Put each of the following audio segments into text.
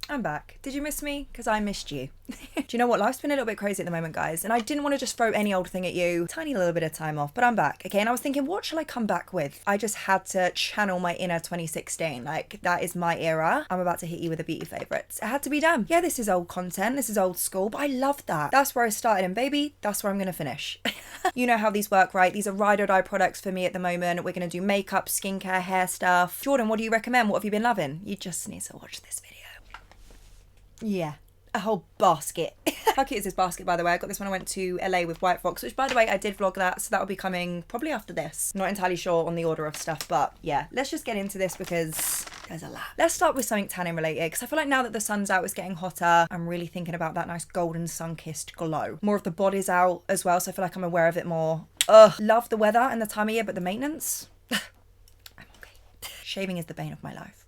I'm back. Did you miss me? Because I missed you. Do you know what? Life's been a little bit crazy at the moment, guys. And I didn't want to just throw any old thing at you. Tiny little bit of time off, but I'm back. Okay, and I was thinking, what shall I come back with? I just had to channel my inner 2016. Like, that is my era. I'm about to hit you with the beauty favourites. It had to be done. Yeah, this is old content. This is old school, but I love that. That's where I started, and baby, that's where I'm going to finish. You know how these work, right? These are ride or die products for me at the moment. We're going to do makeup, skincare, hair stuff. Jordan, what do you recommend? What have you been loving? You just need to watch this video. Yeah, a whole basket. How cute is this basket, by the way? I got this when I went to LA with White Fox, which, by the way, I did vlog that, so that will be coming probably after this. Not entirely sure on the order of stuff, but yeah, let's just get into this because there's a lot. Let's start with something tanning related, because I feel like now that the sun's out, it's getting hotter. I'm really thinking about that nice golden sun-kissed glow. More of the body's out as well, so I feel like I'm aware of it more. Ugh, love the weather and the time of year, but the maintenance, I'm okay. Shaving is the bane of my life.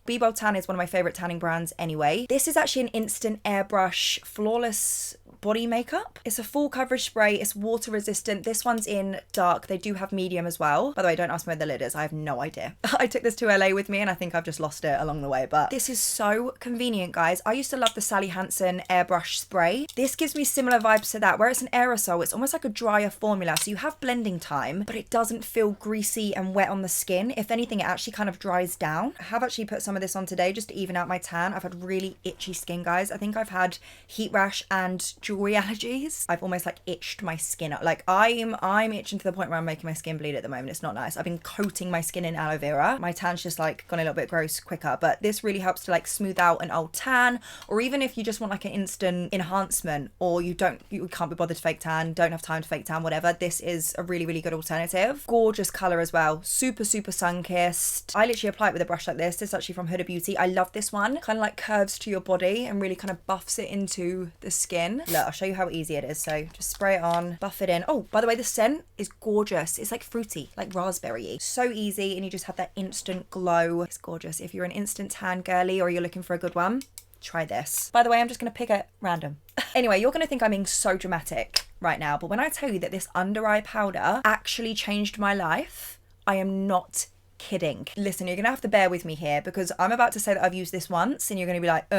Bibotown is one of my favourite tanning brands anyway. This is actually an instant airbrush flawless body makeup. It's a full coverage spray. It's water resistant. This one's in dark. They do have medium as well. By the way, don't ask me where the lid is. I have no idea. I took this to LA with me and I think I've just lost it along the way, but this is so convenient, guys. I used to love the Sally Hansen airbrush spray. This gives me similar vibes to that. Where it's an aerosol, it's almost like a drier formula. So you have blending time, but it doesn't feel greasy and wet on the skin. If anything, it actually kind of dries down. I have actually put some of this on today just to even out my tan. I've had really itchy skin, guys. I think I've had heat rash and jewelry allergies. I've almost like itched my skin up. Like I'm itching to the point where I'm making my skin bleed at the moment. It's not nice. I've been coating my skin in aloe vera. My tan's just like gone a little bit gross quicker, but this really helps to like smooth out an old tan, or even if you just want like an instant enhancement, or you can't be bothered to fake tan, don't have time to fake tan, whatever. This is a really, really good alternative. Gorgeous color as well. Super, super sun-kissed. I literally apply it with a brush like this. This is actually from Huda Beauty. I love this one. Kind of like curves to your body and really kind of buffs it into the skin. Look, I'll show you how easy it is. So just spray it on, buff it in. Oh, by the way, the scent is gorgeous. It's like fruity, like raspberry-y. So easy, and you just have that instant glow. It's gorgeous. If you're an instant tan girly or you're looking for a good one, try this. By the way, I'm just going to pick it random. Anyway, you're going to think I'm being so dramatic right now, but when I tell you that this under eye powder actually changed my life, I am not kidding. Listen, you're gonna have to bear with me here because I'm about to say that I've used this once and you're gonna be like,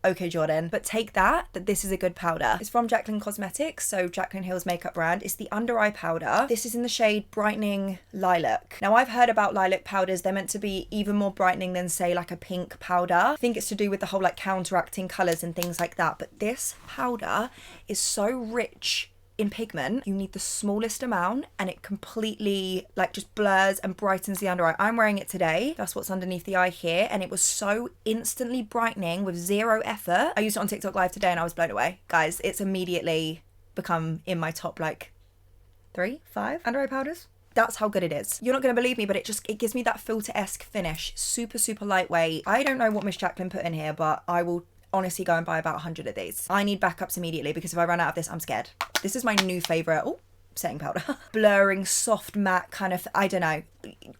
okay, Jordan, but take that this is a good powder. It's from Jaclyn Cosmetics, so Jaclyn Hill's makeup brand. It's the under eye powder. This is in the shade Brightening Lilac. Now, I've heard about lilac powders. They're meant to be even more brightening than, say, like a pink powder. I think it's to do with the whole like counteracting colors and things like that, but this powder is so rich in pigment. You need the smallest amount and it completely like just blurs and brightens the under eye. I'm wearing it today. That's what's underneath the eye here, and it was so instantly brightening with zero effort. I used it on TikTok live today and I was blown away. Guys, it's immediately become in my top like 3-5 under eye powders. That's how good it is. You're not going to believe me, but it gives me that filter-esque finish. Super, super lightweight. I don't know what Miss Jaclyn put in here, but I will honestly go and buy about 100 of these. I need backups immediately because if I run out of this, I'm scared. This is my new favourite. Oh, setting powder. Blurring, soft matte kind of, I don't know.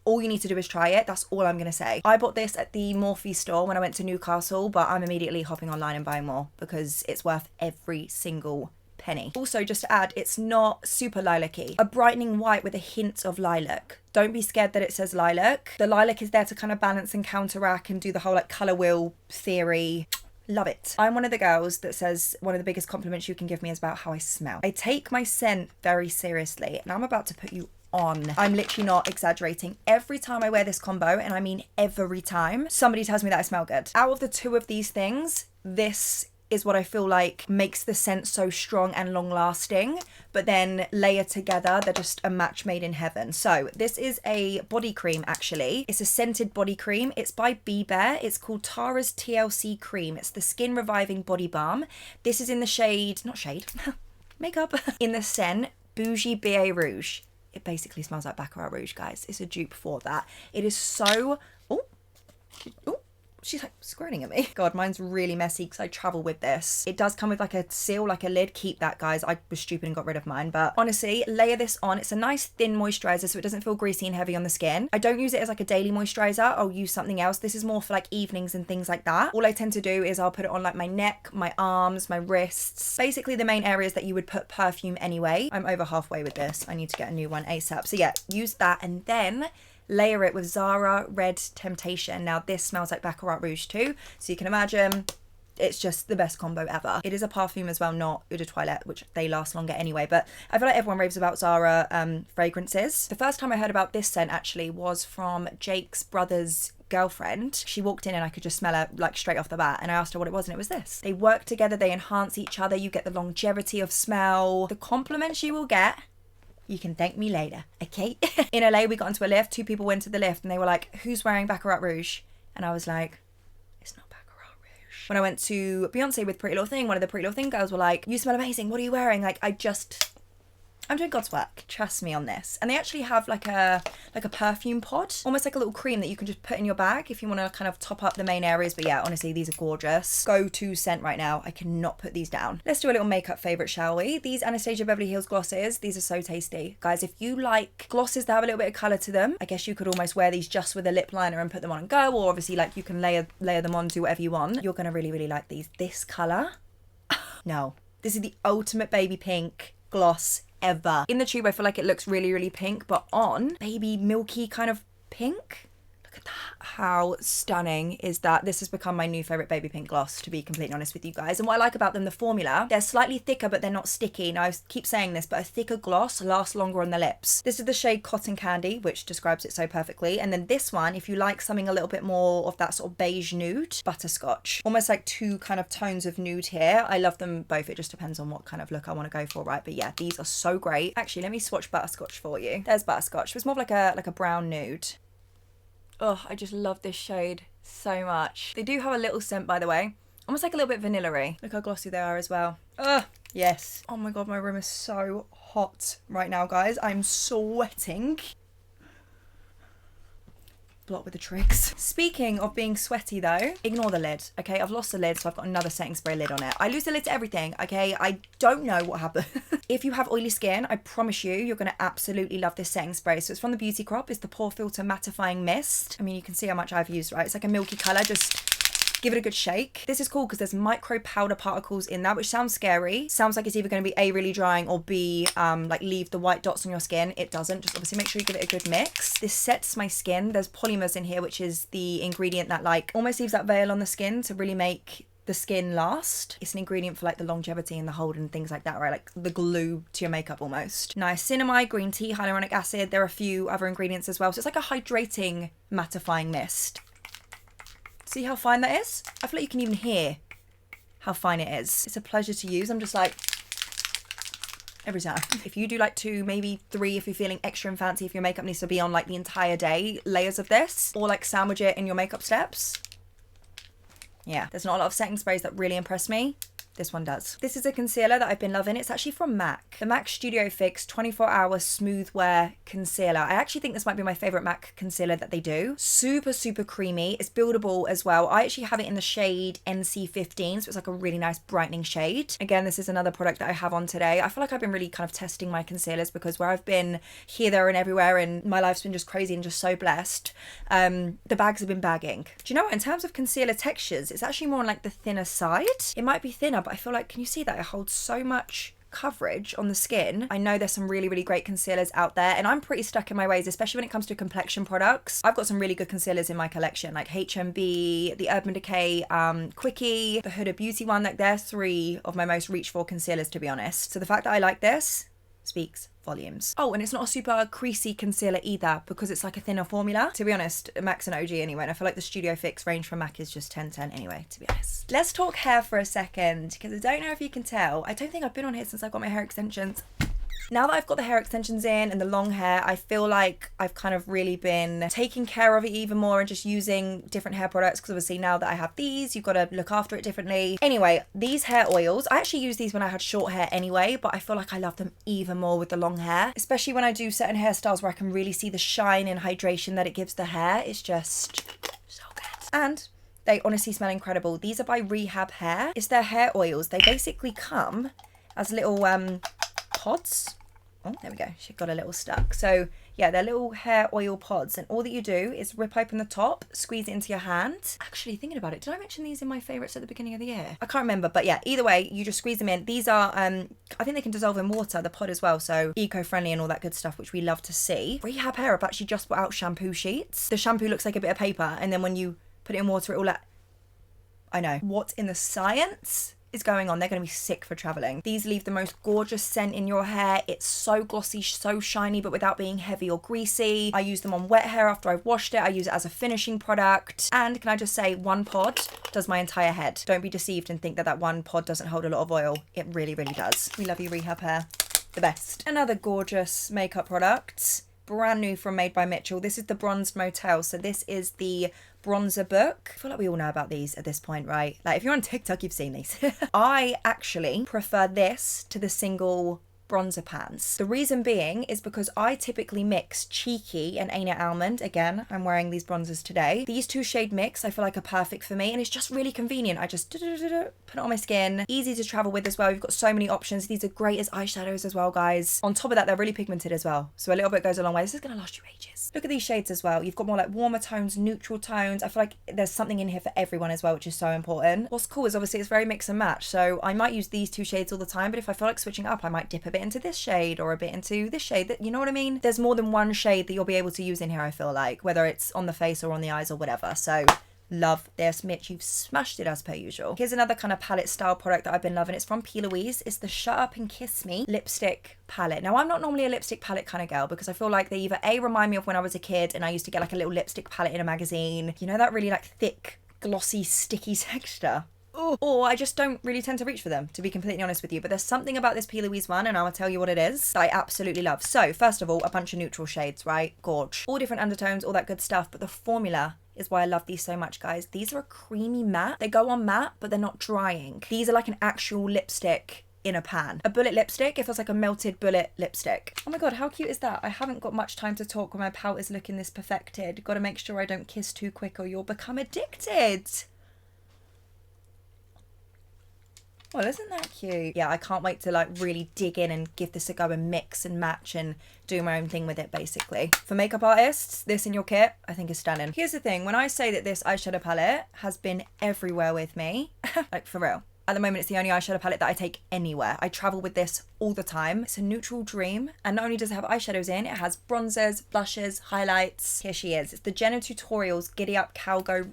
All you need to do is try it. That's all I'm going to say. I bought this at the Morphe store when I went to Newcastle, but I'm immediately hopping online and buying more because it's worth every single penny. Also, just to add, it's not super lilac-y. A brightening white with a hint of lilac. Don't be scared that it says lilac. The lilac is there to kind of balance and counteract and do the whole like colour wheel theory. Love it. I'm one of the girls that says one of the biggest compliments you can give me is about how I smell. I take my scent very seriously, and I'm about to put you on. I'm literally not exaggerating. Every time I wear this combo, and I mean every time, somebody tells me that I smell good. Out of the two of these things, this is what I feel like makes the scent so strong and long lasting, but then layered together, they're just a match made in heaven. So this is a body cream, actually. It's a scented body cream. It's by Be Bare. It's called Tara's TLC Cream. It's the skin reviving body balm. This is in the shade, not shade, makeup, in the scent Bougie Beige Rouge. It basically smells like Baccarat Rouge, guys. It's a dupe for that. It is so, oh, she's like squirting at me. God, mine's really messy because I travel with this. It does come with like a seal, like a lid. Keep that, guys. I was stupid and got rid of mine. But honestly, layer this on. It's a nice thin moisturizer, so it doesn't feel greasy and heavy on the skin. I don't use it as like a daily moisturizer. I'll use something else. This is more for like evenings and things like that. All I tend to do is I'll put it on like my neck, my arms, my wrists. Basically the main areas that you would put perfume anyway. I'm over halfway with this. I need to get a new one ASAP. So yeah, use that and then layer it with Zara Red Temptation. Now this smells like Baccarat Rouge too, so you can imagine it's just the best combo ever. It is a perfume as well, not Eau de Toilette, which they last longer anyway, but I feel like everyone raves about Zara fragrances. The first time I heard about this scent actually was from Jake's brother's girlfriend. She walked in and I could just smell her like straight off the bat, and I asked her what it was and it was this. They work together, they enhance each other, you get the longevity of smell. The compliments you will get, you can thank me later, okay? In LA, we got into a lift, 2 people went to the lift and they were like, who's wearing Baccarat Rouge? And I was like, it's not Baccarat Rouge. When I went to Beyonce with Pretty Little Thing, one of the Pretty Little Thing girls were like, you smell amazing, what are you wearing? Like, I'm doing God's work. Trust me on this. And they actually have like a perfume pod, almost like a little cream that you can just put in your bag if you want to kind of top up the main areas. But yeah, honestly, these are gorgeous. Go-to scent right now. I cannot put these down. Let's do a little makeup favorite, shall we? These Anastasia Beverly Hills glosses. These are so tasty. Guys, if you like glosses that have a little bit of color to them, I guess you could almost wear these just with a lip liner and put them on and go. Or obviously like you can layer them on, do whatever you want. You're going to really, really like these. This color. No, this is the ultimate baby pink gloss ever. In the tube, I feel like it looks really, really pink, but on, baby milky kind of pink. Look at that. How stunning is that? This has become my new favorite baby pink gloss, to be completely honest with you guys. And what I like about them, the formula, they're slightly thicker, but they're not sticky. Now, I keep saying this, but a thicker gloss lasts longer on the lips. This is the shade Cotton Candy, which describes it so perfectly. And then this one, if you like something a little bit more of that sort of beige nude, Butterscotch. Almost like 2 kind of tones of nude here. I love them both. It just depends on what kind of look I want to go for, right? But yeah, these are so great. Actually, let me swatch Butterscotch for you. There's Butterscotch. It's more of like a brown nude. Oh, I just love this shade so much. They do have a little scent, by the way. Almost like a little bit vanilla-y. Look how glossy they are as well. Ugh, yes. Oh my God, my room is so hot right now, guys. I'm sweating. Block with the tricks. Speaking of being sweaty though, ignore the lid, okay? I've lost the lid, so I've got another setting spray lid on it. I lose the lid to everything, okay? I don't know what happened. If you have oily skin, I promise you're gonna absolutely love this setting spray. So it's from the Beauty Crop. It's the Pore Filter Mattifying Mist. I mean, you can see how much I've used, right? It's like a milky color. Just give it a good shake. This is cool because there's micro powder particles in that, which sounds scary. Sounds like it's either going to be A, really drying, or B, like leave the white dots on your skin. It doesn't. Just obviously make sure you give it a good mix. This sets my skin. There's polymers in here, which is the ingredient that like almost leaves that veil on the skin to really make the skin last. It's an ingredient for like the longevity and the hold and things like that, right? Like the glue to your makeup almost. Niacinamide, green tea, hyaluronic acid. There are a few other ingredients as well. So it's like a hydrating mattifying mist. See how fine that is? I feel like you can even hear how fine it is. It's a pleasure to use. I'm just like, every time. If you do like 2, maybe 3, if you're feeling extra and fancy, if your makeup needs to be on like the entire day, layers of this, or like sandwich it in your makeup steps. Yeah, there's not a lot of setting sprays that really impress me. This one does. This is a concealer that I've been loving. It's actually from MAC. The MAC Studio Fix 24-hour smooth wear concealer. I actually think this might be my favorite MAC concealer that they do. Super, super creamy. It's buildable as well. I actually have it in the shade NC15, so it's like a really nice brightening shade. Again, this is another product that I have on today. I feel like I've been really kind of testing my concealers because where I've been here, there, and everywhere, and my life's been just crazy and just so blessed, the bags have been bagging. Do you know what? In terms of concealer textures, it's actually more on like the thinner side. It might be thinner, but I feel like, can you see that? It holds so much coverage on the skin. I know there's some really, really great concealers out there, and I'm pretty stuck in my ways, especially when it comes to complexion products. I've got some really good concealers in my collection, like HMB, the Urban Decay Quickie, the Huda Beauty one. Like they're 3 of my most reach for concealers, to be honest. So the fact that I like this speaks volumes. Oh, and it's not a super creasy concealer either because it's like a thinner formula. To be honest, MAC's an OG anyway, and I feel like the Studio Fix range from MAC is just 10/10 anyway, to be honest. Let's talk hair for a second because I don't know if you can tell. I don't think I've been on here since I got my hair extensions. Now that I've got the hair extensions in and the long hair, I feel like I've kind of really been taking care of it even more and just using different hair products because obviously now that I have these, you've got to look after it differently. Anyway, these hair oils, I actually used these when I had short hair anyway, but I feel like I love them even more with the long hair, especially when I do certain hairstyles where I can really see the shine and hydration that it gives the hair. It's just so good. And they honestly smell incredible. These are by Rehab Hair. It's their hair oils. They basically come as little pods. Oh, there we go. She got a little stuck. So Yeah, they're little hair oil pods, and all that you do is rip open the top, squeeze it into your hand. Actually, thinking about it, did I mention these in my favourites at the beginning of the year? I can't remember, but yeah, either way, you just squeeze them in. These are, I think they can dissolve in water, the pod as well, so eco-friendly and all that good stuff, which we love to see. Rehab Hair have actually just put out shampoo sheets. The shampoo looks like a bit of paper, and then when you put it in water, it all I know. What in the science is going on? They're going to be sick for traveling. These leave the most gorgeous scent in your hair. It's so glossy, so shiny, but without being heavy or greasy. I use them on wet hair after I've washed it. I use it as a finishing product. And can I just say, one pod does my entire head. Don't be deceived and think that that one pod doesn't hold a lot of oil. It really, really does. We love you, Rehab Hair. The best. Another gorgeous makeup product. Brand new from Made by Mitchell. This is the Bronze Motel. So this is the bronzer book. I feel like we all know about these at this point, right? Like if you're on TikTok, you've seen these. I actually prefer this to the single bronzer pans. The reason being is because I typically mix Cheeky and Ain't It Almond. Again, I'm wearing these bronzers today. These two shade mix I feel like are perfect for me, and it's just really convenient. I just put it on my skin. Easy to travel with as well. You've got so many options. These are great as eyeshadows as well, guys. On top of that, they're really pigmented as well, so a little bit goes a long way. This is gonna last you ages. Look at these shades as well. You've got more like warmer tones, neutral tones. I feel like there's something in here for everyone as well, which is so important. What's cool is obviously it's very mix and match, so I might use these two shades all the time, but if I feel like switching up, I might dip a bit into this shade or a bit into this shade. That, you know what I mean? There's more than one shade that you'll be able to use in here, I feel like, whether it's on the face or on the eyes or whatever. So love this. Mitch, you've smashed it as per usual. Here's another kind of palette style product that I've been loving. It's from Louise. It's the Shut Up and Kiss Me lipstick palette. Now, I'm not normally a lipstick palette kind of girl because I feel like they either A, remind me of when I was a kid and I used to get like a little lipstick palette in a magazine, you know, that really like thick, glossy, sticky texture. Or I just don't really tend to reach for them, to be completely honest with you. But there's something about this P. Louise one, and I will tell you what it is, that I absolutely love. So, first of all, a bunch of neutral shades, right? Gorge. All different undertones, all that good stuff. But the formula is why I love these so much, guys. These are a creamy matte. They go on matte, but they're not drying. These are like an actual lipstick in a pan. A bullet lipstick, it feels like a melted bullet lipstick. Oh my god, how cute is that? I haven't got much time to talk when my pout is looking this perfected. Got to make sure I don't kiss too quick or you'll become addicted. Well, isn't that cute? Yeah, I can't wait to like really dig in and give this a go and mix and match and do my own thing with it, basically. For makeup artists, this in your kit, I think is stunning. Here's the thing, when I say that this eyeshadow palette has been everywhere with me, like for real. At the moment, it's the only eyeshadow palette that I take anywhere. I travel with this all the time. It's a neutral dream. And not only does it have eyeshadows in, it has bronzers, blushes, highlights. Here she is. It's the Jenna Tutorials Giddy Up Cowgirl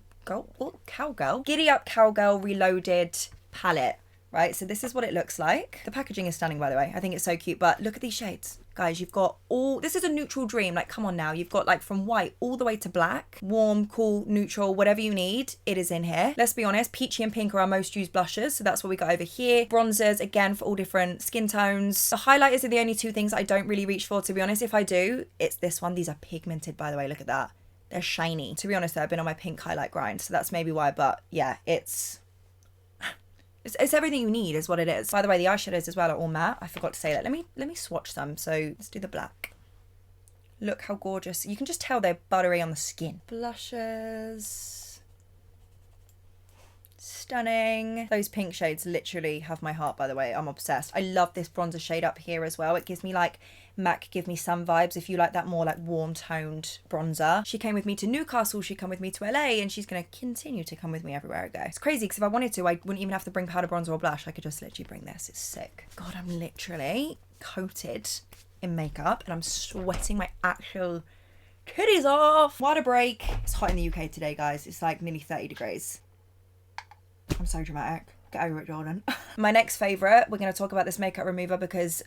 Giddy Up Cowgirl Reloaded palette. Right, so this is what it looks like. The packaging is stunning, by the way. I think it's so cute, but look at these shades. Guys, you've got all, this is a neutral dream, like come on now. You've got like from white all the way to black. Warm, cool, neutral, whatever you need, it is in here. Let's be honest, peachy and pink are our most used blushes, so that's what we got over here. Bronzers, again, for all different skin tones. The highlighters are the only two things I don't really reach for, to be honest. If I do, it's this one. These are pigmented, by the way, look at that. They're shiny. To be honest though, I've been on my pink highlight grind, so that's maybe why, but yeah, it's everything you need is what it is. By the way, the eyeshadows as well are all matte. I forgot to say that. Let me swatch some. So let's do the black. Look how gorgeous. You can just tell they're buttery on the skin. Blushes. Stunning. Those pink shades literally have my heart, by the way. I'm obsessed. I love this bronzer shade up here as well. It gives me like MAC Give Me Some vibes, if you like that more like warm toned bronzer. She came with me to Newcastle, she came with me to LA, and she's going to continue to come with me everywhere I go. It's crazy because if I wanted to, I wouldn't even have to bring powder, bronzer or blush. I could just literally bring this. It's sick. God, I'm literally coated in makeup and I'm sweating my actual titties off. Water break. It's hot in the UK today, guys. It's like nearly 30 degrees. I'm so dramatic. Get over it, Jordan. My next favourite, we're going to talk about this makeup remover because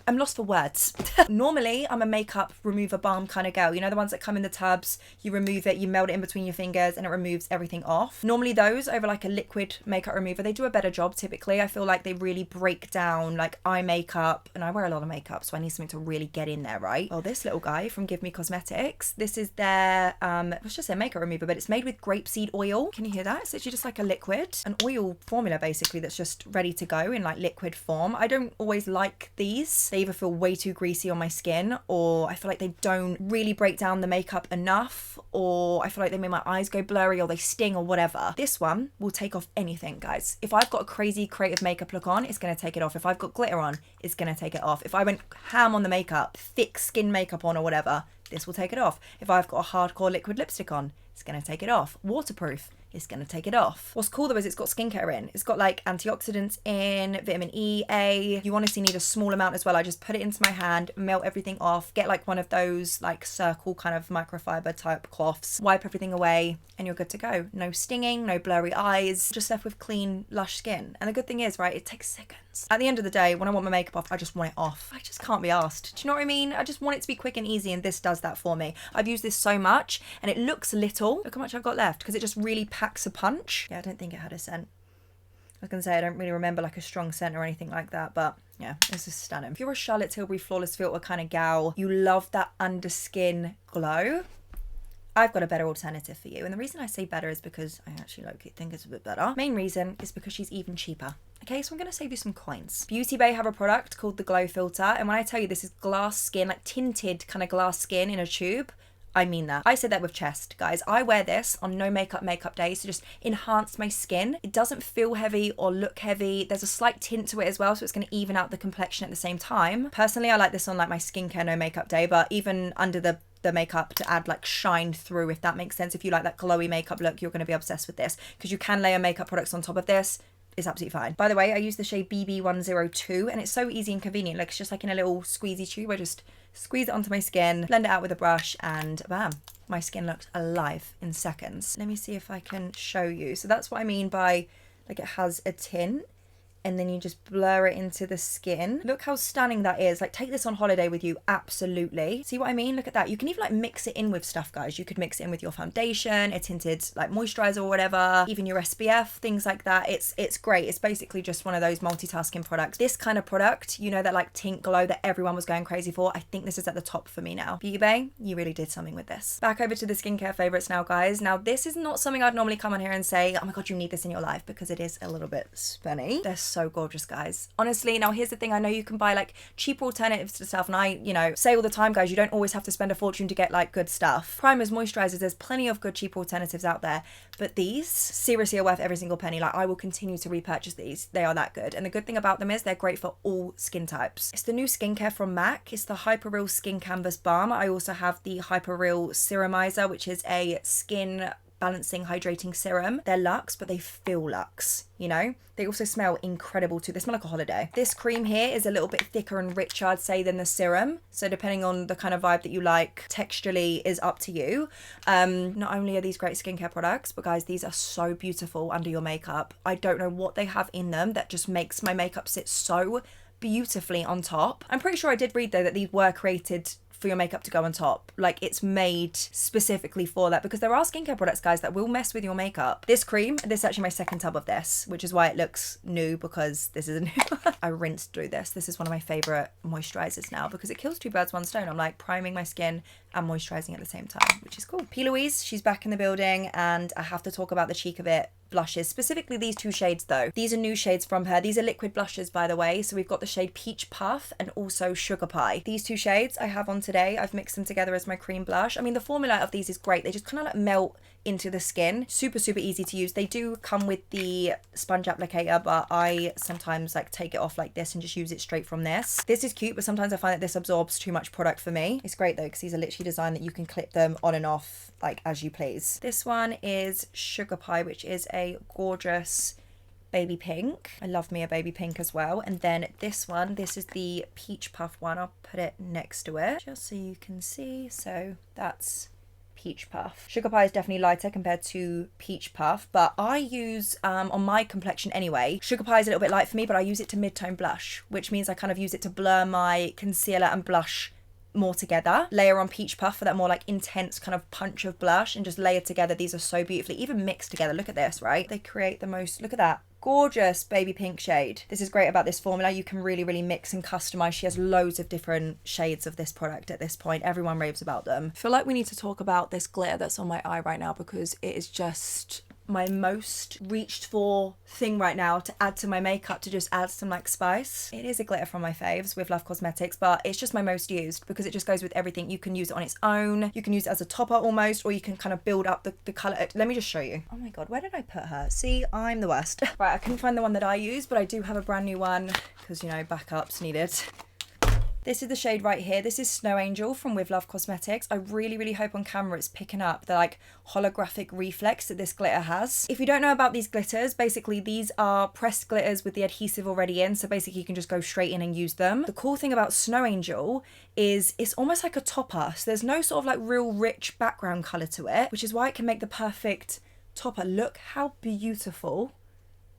I'm lost for words. Normally, I'm a makeup remover balm kind of girl. You know, the ones that come in the tubs, you remove it, you melt it in between your fingers and it removes everything off. Normally those over like a liquid makeup remover, they do a better job typically. I feel like they really break down like eye makeup, and I wear a lot of makeup, so I need something to really get in there, right? Well, this little guy from Give Me Cosmetics, this is their, it's just their makeup remover, but it's made with grapeseed oil. Can you hear that? It's literally just like a liquid, an oil formula basically that's just ready to go in like liquid form. I don't always like these. they either feel way too greasy on my skin, or I feel like they don't really break down the makeup enough, or I feel like they make my eyes go blurry, or they sting, or whatever. This one will take off anything, guys. If I've got a crazy creative makeup look on, it's going to take it off. If I've got glitter on, it's going to take it off. If I went ham on the makeup, thick skin makeup on or whatever, this will take it off. If I've got a hardcore liquid lipstick on, it's going to take it off. Waterproof, it's going to take it off. What's cool though is it's got skincare in. It's got like antioxidants in, vitamin E, A. You honestly need a small amount as well. I just put it into my hand, melt everything off, get like one of those like circle kind of microfiber type cloths, wipe everything away, and you're good to go. No stinging, no blurry eyes, just left with clean, lush skin. And the good thing is, right, it takes seconds. At the end of the day, when I want my makeup off, I just want it off. I just can't be asked. Do you know what I mean? I just want it to be quick and easy, and this does that for me. I've used this so much, and it looks little. Look how much I've got left, because it just really packs a punch. Yeah, I don't think it had a scent. I was going to say, I don't really remember like a strong scent or anything like that, but yeah, this is stunning. If you're a Charlotte Tilbury Flawless Filter kind of gal, you love that underskin glow, I've got a better alternative for you. And the reason I say better is because I actually low-key think it's a bit better. Main reason is because she's even cheaper. Okay, so I'm going to save you some coins. Beauty Bay have a product called the Glow Filter. And when I tell you this is glass skin, like tinted kind of glass skin in a tube, I mean that. I said that with chest, guys. I wear this on no makeup days to just enhance my skin. It doesn't feel heavy or look heavy. There's a slight tint to it as well, so it's going to even out the complexion at the same time. Personally, I like this on like my skincare no makeup day, but even under the makeup to add like shine through, if that makes sense. If you like that glowy makeup look, you're going to be obsessed with this, because you can layer makeup products on top of this. It's absolutely fine. By the way, I use the shade BB102, and it's so easy and convenient. Like, it's just like in a little squeezy tube. I just squeeze it onto my skin, blend it out with a brush, and bam, my skin looks alive in seconds. Let me see if I can show you. So that's what I mean by like it has a tint, and then you just blur it into the skin. Look how stunning that is. Like, take this on holiday with you, absolutely. See what I mean? Look at that. You can even like mix it in with stuff, guys. You could mix it in with your foundation, a tinted like moisturizer or whatever, even your SPF, things like that. It's great. It's basically just one of those multitasking products. This kind of product, you know, that like tint glow that everyone was going crazy for, I think this is at the top for me now. Beauty Bay, you really did something with this. Back over to the skincare favorites now, guys. Now, this is not something I'd normally come on here and say, oh my God, you need this in your life, because it is a little bit spenny. They're so gorgeous, guys. Honestly, now here's the thing. I know you can buy like cheap alternatives to stuff, and I, you know, say all the time, guys, you don't always have to spend a fortune to get like good stuff. Primers, moisturizers, there's plenty of good cheap alternatives out there, but these seriously are worth every single penny. Like, I will continue to repurchase these. They are that good. And the good thing about them is they're great for all skin types. It's the new skincare from MAC. It's the Hyper Real Skin Canvas Balm. I also have the Hyper Real Serumizer, which is a skin balancing hydrating serum. They're luxe, but they feel luxe, you know? They also smell incredible too. They smell like a holiday. This cream here is a little bit thicker and richer, I'd say, than the serum. So depending on the kind of vibe that you like, texturally is up to you. Not only are these great skincare products, but guys, these are so beautiful under your makeup. I don't know what they have in them that just makes my makeup sit so beautifully on top. I'm pretty sure I did read though that these were created for your makeup to go on top. Like, it's made specifically for that, because there are skincare products, guys, that will mess with your makeup. This cream, this is actually my second tub of this, which is why it looks new, because this is a new I rinsed through this. This is one of my favorite moisturizers now, because it kills two birds, one stone. I'm like priming my skin and moisturizing at the same time, which is cool. Louise, she's back in the building, and I have to talk about the cheek of it blushes, specifically these two shades though. These are new shades from her. These are liquid blushes, by the way. So we've got the shade Peach Puff and also Sugar Pie. These two shades I have on today. I've mixed them together as my cream blush. I mean, the formula of these is great. They just kind of like melt into the skin. Super, super easy to use. They do come with the sponge applicator, but I sometimes like take it off like this and just use it straight from this. This is cute, but sometimes I find that this absorbs too much product for me. It's great though, because these are literally designed that you can clip them on and off like as you please. This one is Sugar Pie, which is a gorgeous baby pink. I love me a baby pink as well. And then this one, this is the Peach Puff one. I'll put it next to it just so you can see. So that's Peach Puff. Sugar Pie is definitely lighter compared to Peach Puff, but I use, on my complexion anyway, Sugar Pie is a little bit light for me, but I use it to mid-tone blush, which means I kind of use it to blur my concealer and blush more together. Layer on Peach Puff for that more like intense kind of punch of blush, and just layer together. These are so beautifully, even mixed together. Look at this, right? They create the most, look at that. Gorgeous baby pink shade. This is great about this formula. You can really, really mix and customize. She has loads of different shades of this product at this point. Everyone raves about them. I feel like we need to talk about this glitter that's on my eye right now, because it is just my most reached for thing right now to add to my makeup, to just add some like spice. It is a glitter from my faves with Love Cosmetics, but it's just my most used because it just goes with everything. You can use it on its own, you can use it as a topper almost, or you can kind of build up the colour. Let me just show you. Oh my god, where did I put her? See, I'm the worst. Right, I couldn't find the one that I use, but I do have a brand new one because, you know, backups needed. This is the shade right here. This is Snow Angel from With Love Cosmetics. I really hope on camera it's picking up the like holographic reflex that this glitter has. If you don't know about these glitters, basically these are pressed glitters with the adhesive already in. So basically you can just go straight in and use them. The cool thing about Snow Angel is it's almost like a topper. So there's no sort of like real rich background color to it, which is why it can make the perfect topper. Look how beautiful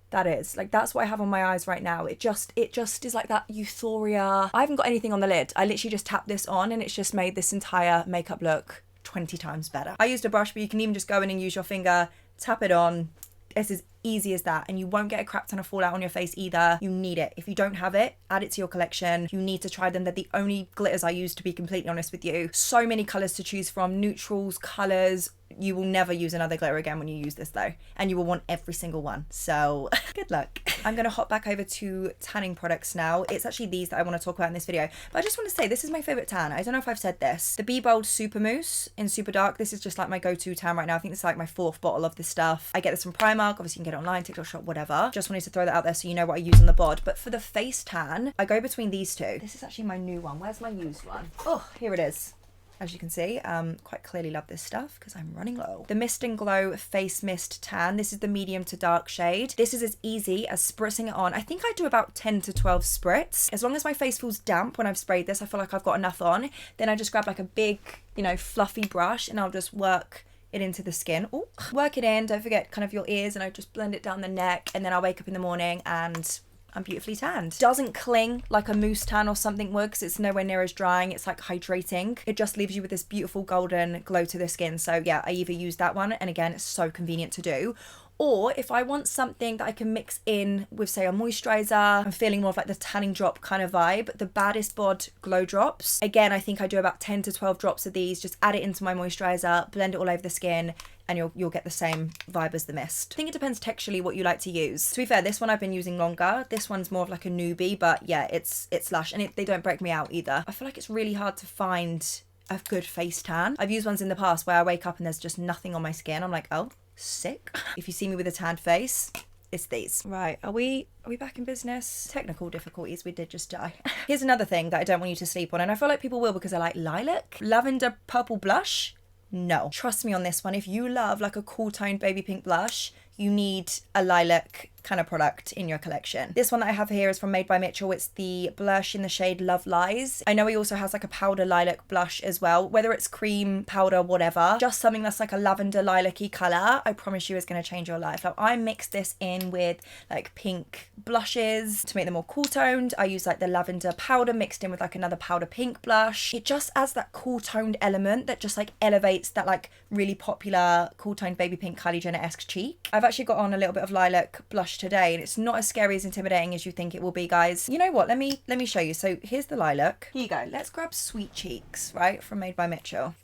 that is. Like, that's what I have on my eyes right now. It just is like that euphoria. I haven't got anything on the lid. I literally just tapped this on and it's just made this entire makeup look 20 times better. I used a brush, but you can even just go in and use your finger, tap it on. It's as easy as that, and you won't get a crap ton of fallout on your face either. You need it. If you don't have it, add it to your collection. You need to try them. They're the only glitters I use, to be completely honest with you. So many colours to choose from, neutrals, colours. You will never use another glitter again when you use this though, and you will want every single one. So good luck. I'm going to hop back over to tanning products now. It's actually these that I want to talk about in this video, but I just want to say this is my favourite tan. I don't know if I've said this. The Be Bold Super Mousse in Super Dark. This is just like my go-to tan right now. I think this is like my 4th bottle of this stuff. I get this from Primark. Obviously you can get it online, TikTok shop, whatever. Just wanted to throw that out there so you know what I use on the bod. But for the face tan, I go between these two. This is actually my new one. Where's my used one? Oh, here it is. As you can see, quite clearly love this stuff because I'm running low. The Mist and Glow Face Mist Tan. This is the medium to dark shade. This is as easy as spritzing it on. I think I do about 10 to 12 spritz. As long as my face feels damp when I've sprayed this, I feel like I've got enough on. Then I just grab like a big, you know, fluffy brush and I'll just work it into the skin. Ooh. Work it in. Don't forget kind of your ears, and I just blend it down the neck, and then I'll wake up in the morning and I'm beautifully tanned. Doesn't cling like a mousse tan or something would, because it's nowhere near as drying. It's like hydrating. It just leaves you with this beautiful golden glow to the skin. So yeah, I either use that one, and again, it's so convenient to do. Or if I want something that I can mix in with, say, a moisturiser, I'm feeling more of like the tanning drop kind of vibe, the Baddest Bod Glow Drops. Again, I think I do about 10 to 12 drops of these, just add it into my moisturiser, blend it all over the skin, and you'll get the same vibe as the mist. I think it depends texturally what you like to use. To be fair, this one I've been using longer. This one's more of like a newbie, but yeah, it's lush, and they don't break me out either. I feel like it's really hard to find a good face tan. I've used ones in the past where I wake up and there's just nothing on my skin. I'm like, oh, sick. If you see me with a tanned face, it's these. Right, are we back in business? Technical difficulties, we did just die. Here's another thing that I don't want you to sleep on, and I feel like people will because I like lilac. Lavender purple blush? No. Trust me on this one. If you love like a cool toned baby pink blush, you need a lilac kind of product in your collection. This one that I have here is from Made by Mitchell. It's the blush in the shade Love Lies. I know he also has like a powder lilac blush as well, whether it's cream, powder, whatever, just something that's like a lavender lilac-y colour, I promise you is going to change your life. Like, I mixed this in with like pink blushes to make them more cool toned. I use like the lavender powder mixed in with like another powder pink blush. It just adds that cool toned element that just like elevates that like really popular cool toned baby pink Kylie Jenner-esque cheek. I've actually got on a little bit of lilac blush today, and it's not as scary as intimidating as you think it will be, guys. You know what, let me show you. So here's the lilac. Here you go. Let's grab Sweet Cheeks, right, from Made by Mitchell.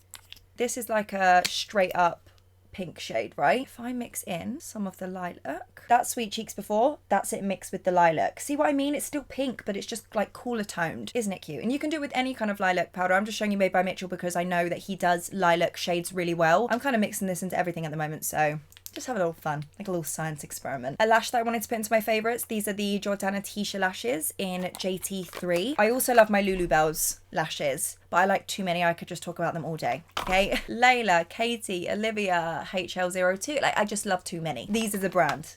This is like a straight up pink shade, right? If I mix in some of the lilac, that's Sweet Cheeks before, that's it mixed with the lilac. See what I mean? It's still pink, but it's just like cooler toned. Isn't it cute? And you can do it with any kind of lilac powder. I'm just showing you Made by Mitchell because I know that he does lilac shades really well. I'm kind of mixing this into everything at the moment, so just have a little fun, like a little science experiment. A lash that I wanted to put into my favourites, these are the Jordana Tisha lashes in JT3. I also love my Lulu Bells lashes, but I like too many. I could just talk about them all day, okay? Layla, Katie, Olivia, HL02, like I just love too many. These are the brand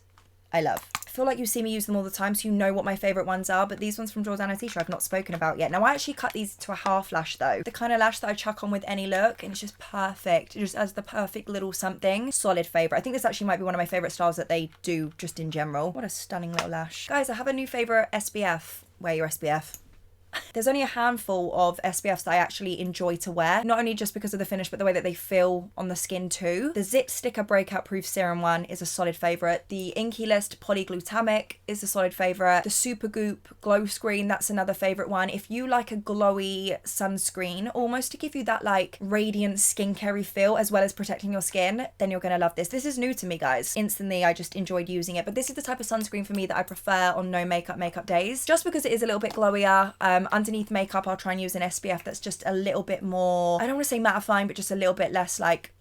I love. I feel like you see me use them all the time, so you know what my favourite ones are, but these ones from Jordana Tisha I've not spoken about yet. Now, I actually cut these to a half lash though. The kind of lash that I chuck on with any look, and it's just perfect. It just adds the perfect little something. Solid favourite. I think this actually might be one of my favourite styles that they do just in general. What a stunning little lash. Guys, I have a new favourite SPF. Wear your SPF. There's only a handful of SPFs that I actually enjoy to wear, not only just because of the finish, but the way that they feel on the skin too. The Zip Sticker Breakout Proof Serum one is a solid favourite. The Inky List Polyglutamic is a solid favourite. The Supergoop Glow Screen, that's another favourite one. If you like a glowy sunscreen, almost to give you that like radiant skincare feel as well as protecting your skin, then you're gonna love this. This is new to me, guys. Instantly, I just enjoyed using it. But this is the type of sunscreen for me that I prefer on no makeup days, just because it is a little bit glowier. Underneath makeup, I'll try and use an SPF that's just a little bit more, I don't want to say mattifying, but just a little bit less like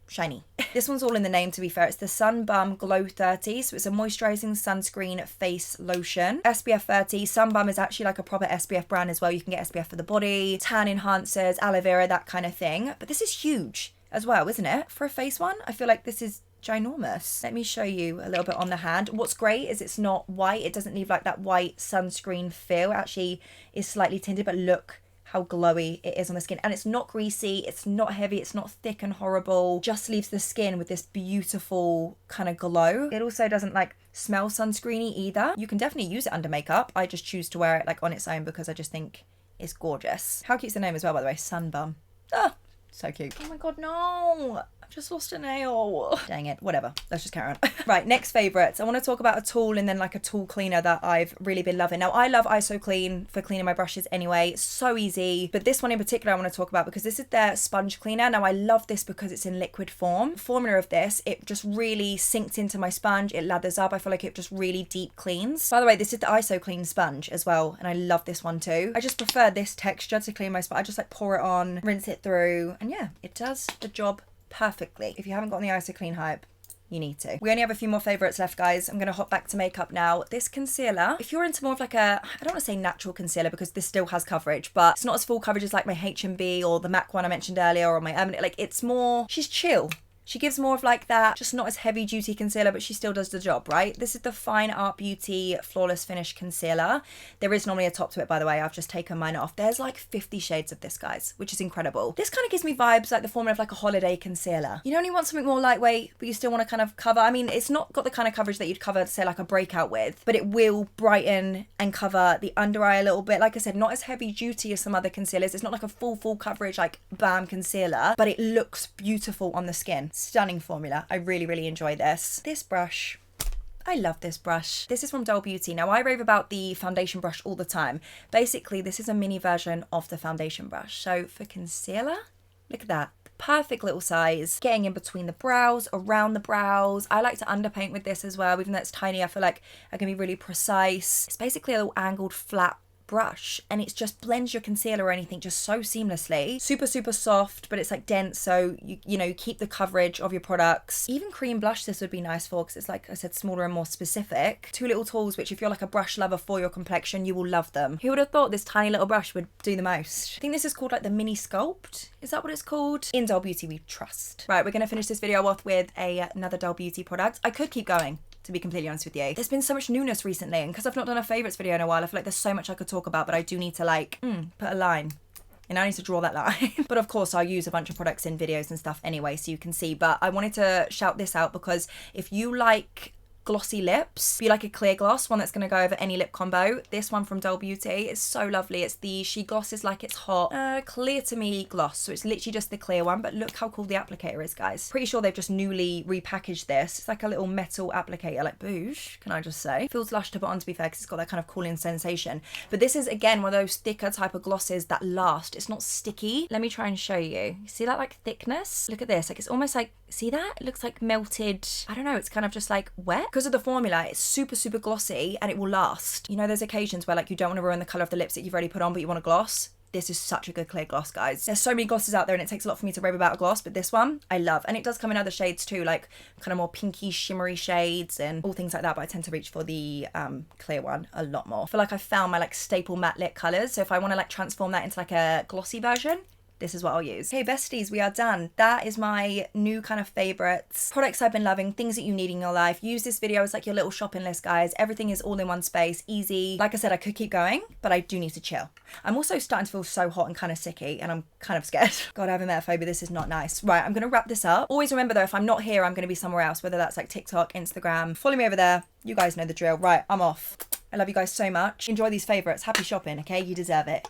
shiny. This one's all in the name, to be fair. It's the Sun Bum Glow 30, so it's a moisturizing sunscreen face lotion. SPF 30. Sun Bum is actually like a proper SPF brand as well. You can get SPF for the body, tan enhancers, aloe vera, that kind of thing. But this is huge as well, isn't it? For a face one, I feel like this is ginormous. Let me show you a little bit on the hand. What's great is it's not white. It doesn't leave like that white sunscreen feel. It actually is slightly tinted, but look how glowy it is on the skin. And it's not greasy, it's not heavy, it's not thick and horrible. Just leaves the skin with this beautiful kind of glow. It also doesn't like smell sunscreeny either. You can definitely use it under makeup. I just choose to wear it like on its own because I just think it's gorgeous. How cute's the name as well, by the way? Sun Bum. Ah, so cute. Oh my god, no! Just lost a nail. Dang it, whatever, let's just carry on. Right, next favorites. I want to talk about a tool and then like a tool cleaner that I've really been loving. Now I love ISO Clean for cleaning my brushes anyway, so easy, but this one in particular I want to talk about because this is their sponge cleaner. Now I love this because it's in liquid form. The formula of this, it just really sinks into my sponge, it lathers up, I feel like it just really deep cleans. By the way, this is the ISO Clean sponge as well, and I love this one too. I just prefer this texture to clean my sponge. I just like pour it on, rinse it through, and yeah, it does the job perfectly. If you haven't gotten the ISO Clean hype, you need to. We only have a few more favorites left, guys. I'm gonna hop back to makeup now. This concealer, if you're into more of like a, I don't want to say natural concealer because this still has coverage, but it's not as full coverage as like my H&B or the MAC one I mentioned earlier, or my like it's more, she's chill. She gives more of like that, just not as heavy duty concealer, but she still does the job, right? This is the Fine Art Beauty Flawless Finish Concealer. There is normally a top to it, by the way. I've just taken mine off. There's like 50 shades of this, guys, which is incredible. This kind of gives me vibes like the formula of like a holiday concealer. You only want something more lightweight, but you still want to kind of cover. I mean, it's not got the kind of coverage that you'd cover, say, like a breakout with, but it will brighten and cover the under eye a little bit. Like I said, not as heavy duty as some other concealers. It's not like a full coverage, like bam concealer, but it looks beautiful on the skin. Stunning formula. I really enjoy this. This brush, I love this brush. This is from Doll Beauty. Now I rave about the foundation brush all the time. Basically, this is a mini version of the foundation brush. So for concealer, look at that. Perfect little size, getting in between the brows, around the brows. I like to underpaint with this as well. Even though it's tiny, I feel like I can be really precise. It's basically a little angled flat brush, and it just blends your concealer or anything just so seamlessly. Super soft, but it's like dense, so you know, keep the coverage of your products. Even cream blush this would be nice for, because it's like I said, smaller and more specific. Two little tools which if you're like a brush lover for your complexion, you will love them. Who would have thought this tiny little brush would do the most? I think this is called like the Mini Sculpt. Is that what it's called? In Doll Beauty we trust. Right, we're gonna finish this video off with another Doll Beauty product. I could keep going, to be completely honest with you. There's been so much newness recently, and because I've not done a favourites video in a while, I feel like there's so much I could talk about, but I do need to like, put a line. And I need to draw that line. But of course, I'll use a bunch of products in videos and stuff anyway, so you can see. But I wanted to shout this out because if you like glossy lips, if you like a clear gloss, one that's going to go over any lip combo, this one from Doll Beauty is so lovely. It's the She Glosses Like It's Hot Clear to Me gloss. So it's literally just the clear one, but look how cool the applicator is, guys. Pretty sure they've just newly repackaged this. It's like a little metal applicator, like boosh, can I just say. Feels lush to put on, to be fair, because it's got that kind of cooling sensation. But this is, again, one of those thicker type of glosses that last. It's not sticky. Let me try and show you. See that like thickness? Look at this. Like it's almost like, see that? It looks like melted, I don't know, it's kind of just like wet. Because of the formula, it's super glossy and it will last. You know, there's occasions where like you don't want to ruin the colour of the lips that you've already put on, but you want a gloss. This is such a good clear gloss, guys. There's so many glosses out there and it takes a lot for me to rave about a gloss, but this one I love. And it does come in other shades too, like kind of more pinky shimmery shades and all things like that, but I tend to reach for the clear one a lot more. I feel like I found my like staple matte lip colours, so if I want to like transform that into like a glossy version, this is what I'll use. Hey besties, we are done. That is my new kind of favorites. Products I've been loving, things that you need in your life. Use this video as like your little shopping list, guys. Everything is all in one space, easy. Like I said, I could keep going, but I do need to chill. I'm also starting to feel so hot and kind of sicky, and I'm kind of scared. God, I have emetophobia, this is not nice. Right, I'm gonna wrap this up. Always remember though, if I'm not here, I'm gonna be somewhere else, whether that's like TikTok, Instagram. Follow me over there. You guys know the drill. Right, I'm off. I love you guys so much. Enjoy these favorites. Happy shopping, okay? You deserve it.